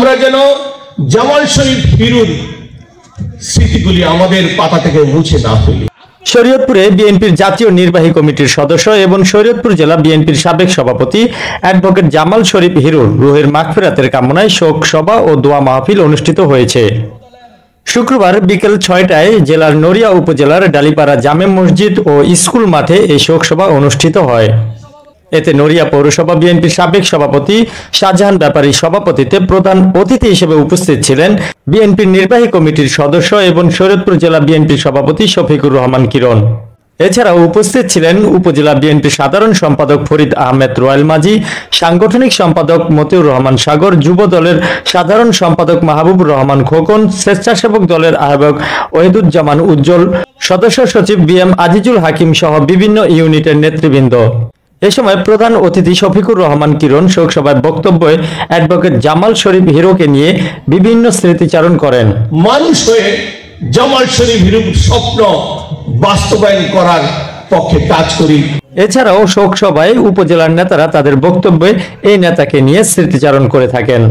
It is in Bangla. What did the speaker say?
আমরা যেন জামাল শরীফ হিরুর স্মৃতিগুলি আমাদের পাতা থেকে মুছে না ফেলি। শরীয়তপুরে বিএনপির জাতীয় নির্বাহী কমিটির সদস্য এবং শরীয়তপুর জেলা বিএনপির সাবেক সভাপতি অ্যাডভোকেট জামাল শরীফ হিরুর রুহের মাগফিরাতের কামনায় শোক সভা ও দোয়া মাহফিল অনুষ্ঠিত হয়েছে। শুক্রবার বিকেল 6টায় জেলার নড়িয়া উপজেলার ডালিপাড়া জামে মসজিদ ও স্কুল মাঠে এই শোক সভা অনুষ্ঠিত হয়। এতে নড়িয়া পৌরসভা বিএনপির সাবেক সভাপতি শাহজাহান ব্যাপারী সভাপতিত্বে প্রধান অতিথি হিসেবে উপস্থিত ছিলেন বিএনপির নির্বাহী কমিটির সদস্য এবং শরীয়তপুর জেলা বিএনপির সভাপতি শফিকুর রহমান কিরণ। এছাড়াও উপস্থিত ছিলেন উপজেলা বিএনপির সাধারণ সম্পাদক ফরিদ আহমেদ রয়েল মাঝি, সাংগঠনিক সম্পাদক মতিউর রহমান সাগর, যুব দলের সাধারণ সম্পাদক মাহবুবুর রহমান খোকন, স্বেচ্ছাসেবক দলের আহ্বায়ক ওহিদুজ্জামান উজ্জ্বল, সদস্য সচিব বিএম আজিজুল হাকিম সহ বিভিন্ন ইউনিটের নেতৃবৃন্দ। এ সময় প্রধান অতিথি শফিকুর রহমান কিরণ শোকসভায় বক্তব্যে অ্যাডভোকেট জামাল শরীফ হিরোকে নিয়ে বিভিন্ন স্মৃতিচারণ করেন। মানুষ হয়ে জামাল শরীফ হিরোর স্বপ্ন বাস্তবায়ন করার পক্ষে কাজ করি। এছাড়াও শোকসভায় উপজেলার নেতারা তাদের বক্তব্যে এই নেতাকে নিয়ে স্মৃতিচারণ করে থাকেন।